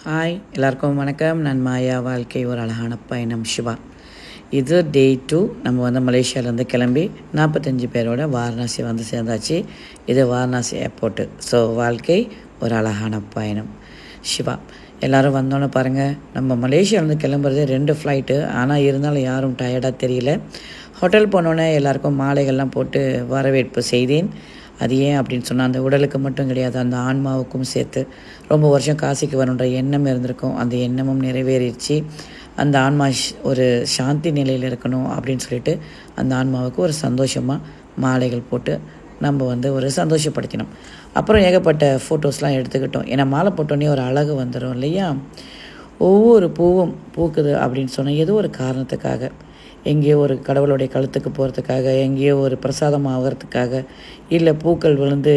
Hi எல்லாருக்கும் வணக்கம். நான் மாயா. வாழ்க்கை ஒரு அழகான பயணம் சிவா. இது டே 2. நம்ம வந்து மலேசியாவிலேருந்து கிளம்பி 45 பேரோட வாரணாசி வந்து சேர்ந்தாச்சு. இது வாரணாசி ஏர்போர்ட்டு. ஸோ வாழ்க்கை ஒரு அழகான பயணம் சிவா. எல்லோரும் வந்தோன்னே பாருங்கள், நம்ம மலேசியாவிலேருந்து கிளம்புறது 2 ஃப்ளைட்டு. ஆனால் இருந்தாலும் யாரும் டயர்டாக தெரியல. ஹோட்டல் போனோன்னே எல்லாருக்கும் மாலைகள்லாம் போட்டு வரவேற்பு செய்தேன். அது ஏன் அப்படின்னு சொன்னால், அந்த உடலுக்கு மட்டும் கிடையாது, அந்த ஆன்மாவுக்கும் சேர்த்து. ரொம்ப வருஷம் காசிக்கு வரணுன்ற எண்ணம் இருந்திருக்கும். அந்த எண்ணமும் நிறைவேறிடுச்சு. அந்த ஆன்மா ஒரு சாந்தி நிலையில் இருக்கணும் அப்படின்னு சொல்லிட்டு அந்த ஆன்மாவுக்கு ஒரு சந்தோஷமாக மாலைகள் போட்டு நம்ம வந்து ஒரு சந்தோஷப்படுத்தினோம். அப்புறம் ஏகப்பட்ட ஃபோட்டோஸ்லாம் எடுத்துக்கிட்டோம். ஏன்னா மாலை போட்டோன்னே ஒரு அழகு வந்துடும் இல்லையா? ஒவ்வொரு பூவும் பூக்குது அப்படின்னு சொன்னால் ஏதோ ஒரு காரணத்துக்காக, எங்கேயோ ஒரு கடவுளுடைய கழுத்துக்கு போகிறதுக்காக, எங்கேயோ ஒரு பிரசாதம் ஆகிறதுக்காக, இல்லை பூக்கள் விழுந்து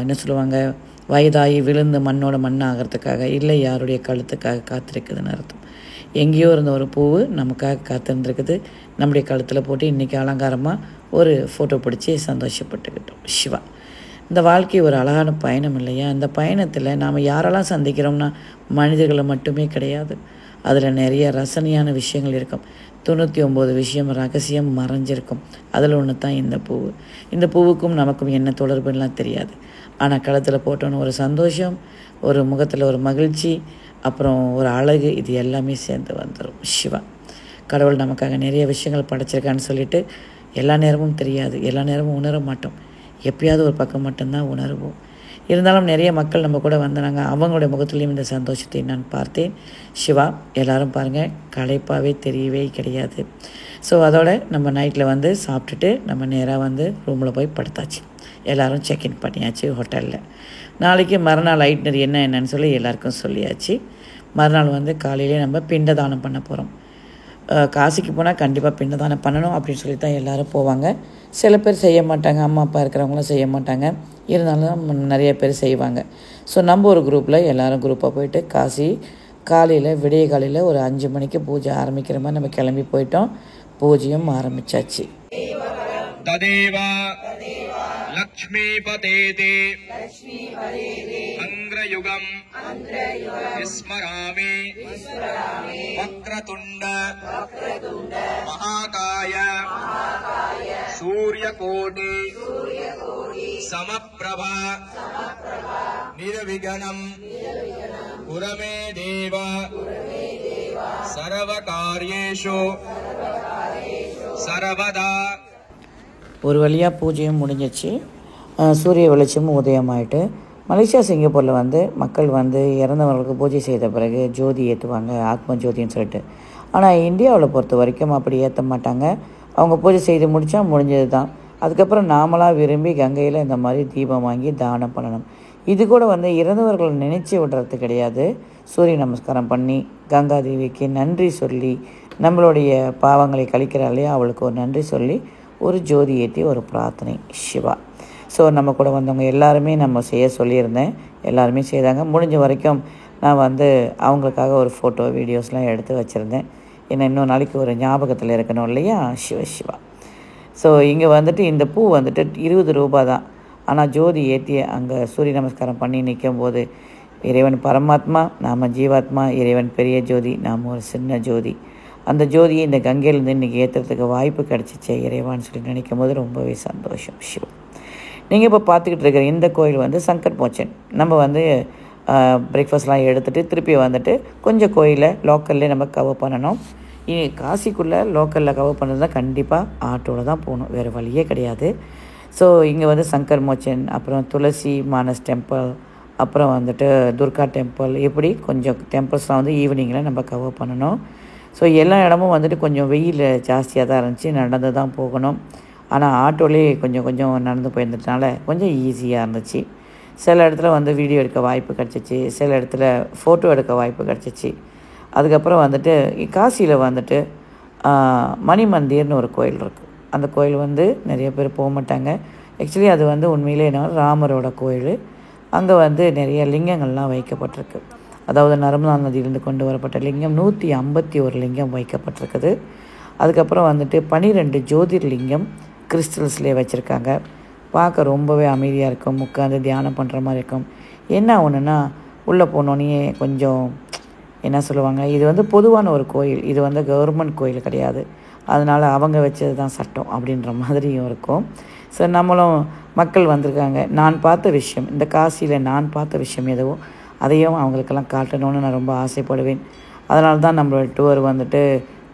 என்ன சொல்லுவாங்க, வயதாகி விழுந்து மண்ணோட மண்ணாகிறதுக்காக, இல்லை யாருடைய கழுத்துக்காக காத்திருக்குதுன்னு அர்த்தம். எங்கேயோ இருந்த ஒரு பூவு நமக்காக காத்திருந்துருக்குது. நம்முடைய கழுத்தில் போட்டு இன்றைக்கி அலங்காரமாக ஒரு ஃபோட்டோ பிடிச்சி சந்தோஷப்பட்டுக்கிட்டோம் சிவா. இந்த வாழ்க்கை ஒரு அழகான பயணம் இல்லையா? இந்த பயணத்தில் நாம் யாரெல்லாம் சந்திக்கிறோம்னா மனிதர்களை மட்டுமே கிடையாது. அதில் நிறைய ரசனையான விஷயங்கள் இருக்கும். 99 விஷயம் ரகசியம் மறைஞ்சிருக்கும். அதில் ஒன்று தான் இந்த பூவு. இந்த பூவுக்கும் நமக்கும் என்ன தொடர்புலாம் தெரியாது. ஆனால் கழுத்தில் போட்டோன்னு ஒரு சந்தோஷம், ஒரு முகத்தில் ஒரு மகிழ்ச்சி, அப்புறம் ஒரு அழகு, இது எல்லாமே சேர்ந்து வந்துடும் சிவா. கடவுள் நமக்காக நிறைய விஷயங்கள் படைச்சிருக்கான்னு சொல்லிட்டு எல்லா நேரமும் தெரியாது, எல்லா நேரமும் உணர மாட்டோம். எப்பயாவது ஒரு பக்கம் மட்டும்தான் உணர்வோம். இருந்தாலும் நிறைய மக்கள் நம்ம கூட வந்தாங்க. அவங்களுடைய முகத்துலேயும் இந்த சந்தோஷத்தை நான் பார்த்தேன் சிவா. எல்லோரும் பாருங்கள், களைப்பாகவே தெரியவே கிடையாது. ஸோ அதோட நம்ம நைட்டில் வந்து சாப்பிட்டுட்டு நம்ம நேராக வந்து ரூமில் போய் படுத்தாச்சு. எல்லோரும் செக்இன் பண்ணியாச்சு ஹோட்டலில். நாளைக்கு மறுநாள் ஐட்னர் என்னன்னு சொல்லி எல்லாருக்கும் சொல்லியாச்சு. மறுநாள் வந்து காலையிலே நம்ம பிண்டதானம் பண்ண போகிறோம். காசிக்கு போனால் கண்டிப்பாக பிண்டதானம் பண்ணணும் அப்படின்னு சொல்லி தான் எல்லோரும் போவாங்க. சில பேர் செய்ய மாட்டாங்க, அம்மா அப்பா இருக்கிறவங்களும் செய்ய மாட்டாங்க. இருந்தாலும் நிறைய பேர் செய்வாங்க. ஸோ நம்ம ஒரு குரூப்பில் எல்லோரும் குரூப்பாக போயிட்டு காசி காலையில் விடிய காலையில் ஒரு 5 மணிக்கு பூஜை ஆரம்பிக்கிற மாதிரி நம்ம கிளம்பி போயிட்டோம். பூஜையும் ஆரம்பித்தாச்சு. ததேவா லக்ஷ்மீபதேதே அங்கிரயுகம் விஸ்மராமி வக்ரதுண்ட மகாகாய சூரியகோடி சமப்ரபா நிர்விகனம் குரமே தேவ சர்வகார்யேஷு சர்வதா. ஒரு வழியாக பூஜையும் முடிஞ்சிச்சு. சூரிய வெளிச்சமும் உதயமாயிட்டு மலேசியா சிங்கப்பூரில் வந்து மக்கள் வந்து இறந்தவர்களுக்கு பூஜை செய்த பிறகு ஜோதி ஏற்றுவாங்க, ஆத்ம ஜோதின்னு சொல்லிட்டு. ஆனால் இந்தியாவில் பொறுத்த வரைக்கும் அப்படி ஏற்ற மாட்டாங்க. அவங்க பூஜை செய்து முடித்தா முடிஞ்சது தான். அதுக்கப்புறம் நாமளாக விரும்பி கங்கையில் இந்த மாதிரி தீபம் வாங்கி தானம் பண்ணணும். இது கூட வந்து இறந்தவர்களை நினைச்சு விடுறது கிடையாது. சூரிய நமஸ்காரம் பண்ணி கங்கா தேவிக்கு நன்றி சொல்லி, நம்மளுடைய பாவங்களை கழிக்கிறாள் இல்லையா, அவளுக்கு ஒரு நன்றி சொல்லி ஒரு ஜோதி ஏற்றி ஒரு பிரார்த்தனை சிவா. ஸோ நம்ம கூட வந்தவங்க எல்லாருமே நம்ம செய்ய சொல்லியிருந்தேன். எல்லாருமே செய்தாங்க. முடிஞ்ச வரைக்கும் நான் வந்து அவங்களுக்காக ஒரு ஃபோட்டோ வீடியோஸ்லாம் எடுத்து வச்சுருந்தேன். ஏன்னா இன்னொரு நாளைக்கு ஒரு ஞாபகத்தில் இருக்கணும் இல்லையா? சிவா. ஸோ இங்கே வந்துட்டு இந்த பூ வந்துட்டு 20 ரூபா தான். ஆனால் ஜோதி ஏற்றி அங்கே சூரிய நமஸ்காரம் பண்ணி நிற்கும் போது, இறைவன் பரமாத்மா, நாம் ஜீவாத்மா, இறைவன் பெரிய ஜோதி, நாம் ஒரு சின்ன ஜோதி. அந்த ஜோதியை இந்த கங்கையிலேருந்து இன்றைக்கி ஏற்றுறதுக்கு வாய்ப்பு கிடச்சிச்சு இறைவான்னு சொல்லி நினைக்கும் போது ரொம்பவே சந்தோஷம் சிவா. நீங்கள் இப்போ பார்த்துக்கிட்டு இருக்கிற இந்த கோயில் வந்து சங்கர் மோச்சன். நம்ம வந்து பிரேக்ஃபாஸ்ட்லாம் எடுத்துகிட்டு திருப்பி வந்துட்டு கொஞ்சம் கோயிலை லோக்கல்லே நம்ம கவர் பண்ணணும். காசிக்குள்ளே லோக்கலில் கவர் பண்ணுறதுனா கண்டிப்பாக ஆட்டோவில் தான் போகணும், வேறு வழியே கிடையாது. ஸோ இங்கே வந்து சங்கர் மோச்சன், அப்புறம் துளசி மானஸ் டெம்பிள், அப்புறம் வந்துட்டு துர்கா டெம்பிள், இப்படி கொஞ்சம் டெம்பிள்ஸ்லாம் வந்து ஈவினிங்கில் நம்ம கவர் பண்ணணும். ஸோ எல்லா இடமும் வந்துட்டு கொஞ்சம் வெயில் ஜாஸ்தியாக தான் இருந்துச்சு, நடந்து தான் போகணும். ஆனால் ஆட்டோலேயே கொஞ்சம் நடந்து போயிருந்ததுனால கொஞ்சம் ஈஸியாக இருந்துச்சு. சில இடத்துல வந்து வீடியோ எடுக்க வாய்ப்பு கிடச்சிச்சு, சில இடத்துல ஃபோட்டோ எடுக்க வாய்ப்பு கிடச்சிச்சு. அதுக்கப்புறம் வந்துட்டு காசியில் வந்துட்டு மணி மந்திர்னு ஒரு கோயில் இருக்குது. அந்த கோயில் வந்து நிறைய பேர் போக மாட்டாங்க. ஆக்சுவலி அது வந்து உண்மையிலே என்ன, ராமரோட கோயில். அங்கே வந்து நிறைய லிங்கங்கள்லாம் வைக்கப்பட்டிருக்கு. அதாவது நர்மதா நதியிலிருந்து கொண்டு வரப்பட்ட லிங்கம் 151 லிங்கம் வைக்கப்பட்டிருக்குது. அதுக்கப்புறம் வந்துட்டு 12 ஜோதிர்லிங்கம் கிறிஸ்டல்ஸ்லேயே வச்சுருக்காங்க. பார்க்க ரொம்பவே அமைதியாக இருக்கும், உட்காந்து தியானம் பண்ணுற மாதிரி இருக்கும். என்ன ஒன்றுனா உள்ளே போனோன்னே கொஞ்சம் என்ன சொல்லுவாங்க, இது வந்து பொதுவான ஒரு கோயில், இது வந்து கவர்மெண்ட் கோயில் கிடையாது, அதனால் அவங்க வச்சது தான் சட்டம் அப்படின்ற மாதிரியும் இருக்கும். ஸோ நம்மளும் மக்கள் வந்திருக்காங்க, நான் பார்த்த விஷயம், இந்த காசியில் நான் பார்த்த விஷயம் எதுவோ அதையும் அவங்களுக்கெல்லாம் காட்டணும்னு நான் ரொம்ப ஆசைப்படுவேன். அதனால தான் நம்மளோட டூர் வந்துட்டு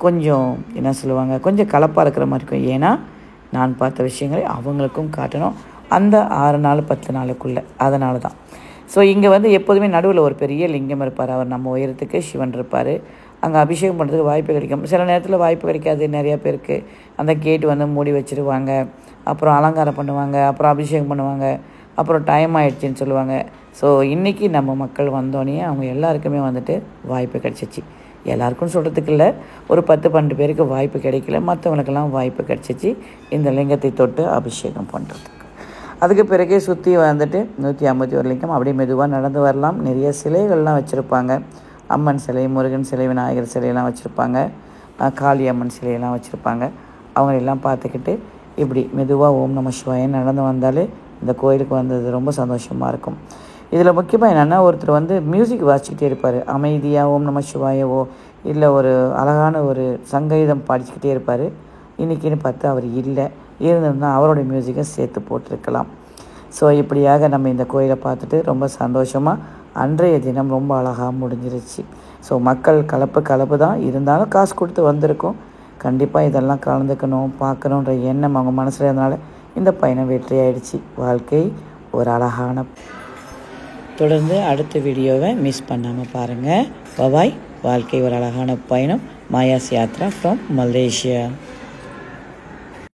கொஞ்சம் என்ன சொல்லுவாங்க, கொஞ்சம் கலப்பாக இருக்கிற மாதிரி இருக்கும். ஏன்னா நான் பார்த்த விஷயங்களை அவங்களுக்கும் காட்டணும் அந்த 6 நாள் 10 நாளுக்குள்ளே. அதனால தான். ஸோ இங்கே வந்து எப்போதுமே நடுவில் ஒரு பெரிய லிங்கம் இருப்பார். அவர் நம்ம உயரத்துக்கு சிவன் இருப்பார். அங்கே அபிஷேகம் பண்ணுறதுக்கு வாய்ப்பு கிடைக்கும். சில நேரத்தில் வாய்ப்பு கிடைக்காது நிறையா பேருக்கு. அந்த கேட்டு வந்து மூடி வச்சுருவாங்க, அப்புறம் அலங்காரம் பண்ணுவாங்க, அப்புறம் அபிஷேகம் பண்ணுவாங்க, அப்புறம் டைம் ஆகிடுச்சின்னு சொல்லுவாங்க. ஸோ இன்றைக்கி நம்ம மக்கள் வந்தோடனே அவங்க எல்லாருக்குமே வந்துட்டு வாய்ப்பு கிடச்சிச்சு. எல்லாருக்கும் சொல்கிறதுக்கு இல்லை, ஒரு 10-12 பேருக்கு வாய்ப்பு கிடைக்கல, மற்றவங்களுக்கெல்லாம் வாய்ப்பு கிடச்சிச்சு இந்த லிங்கத்தை தொட்டு அபிஷேகம் பண்ணுறதுக்கு. அதுக்கு பிறகு சுற்றி வந்துட்டு 151 லிங்கம் அப்படியே மெதுவாக நடந்து வரலாம். நிறைய சிலைகள்லாம் வச்சுருப்பாங்க. அம்மன் சிலை, முருகன் சிலை, விநாயகர் சிலையெல்லாம் வச்சுருப்பாங்க, காளி அம்மன் சிலையெல்லாம் வச்சுருப்பாங்க. அவங்களெல்லாம் பார்த்துக்கிட்டு இப்படி மெதுவாக ஓம் நம சிவாய நடந்து வந்தாலே இந்த கோயிலுக்கு வந்தது ரொம்ப சந்தோஷமாக இருக்கும். இதில் முக்கியமாக என்னென்னா, ஒருத்தர் வந்து மியூசிக் வாசிக்கிட்டே இருப்பார், அமைதியாக ஓம் நம சிவாயவோ இல்லை ஒரு அழகான ஒரு சங்கீதம் பாடிச்சுக்கிட்டே இருப்பார். இன்றைக்கின்னு பார்த்து அவர் இல்லை, இருந்திருந்தால் அவருடைய மியூசிக்கை சேர்த்து போட்டிருக்கலாம். ஸோ இப்படியாக நம்ம இந்த கோயிலை பார்த்துட்டு ரொம்ப சந்தோஷமாக அன்றைய தினம் ரொம்ப அழகாக முடிஞ்சிருச்சு. ஸோ மக்கள் கலப்பு தான், இருந்தாலும் காசு கொடுத்து வந்திருக்கோம். கண்டிப்பாக இதெல்லாம் கலந்துக்கணும், பார்க்கணுன்ற எண்ணம் அவங்க மனசில் இருந்தனால இந்த பயணம் வெற்றி ஆயிடுச்சு. வாழ்க்கை ஒரு அழகான. தொடர்ந்து அடுத்த வீடியோவை மிஸ் பண்ணாமல் பாருங்கள். பபாய். வாழ்க்கை ஒரு அழகான பயணம். Maya's Yatra from Malaysia.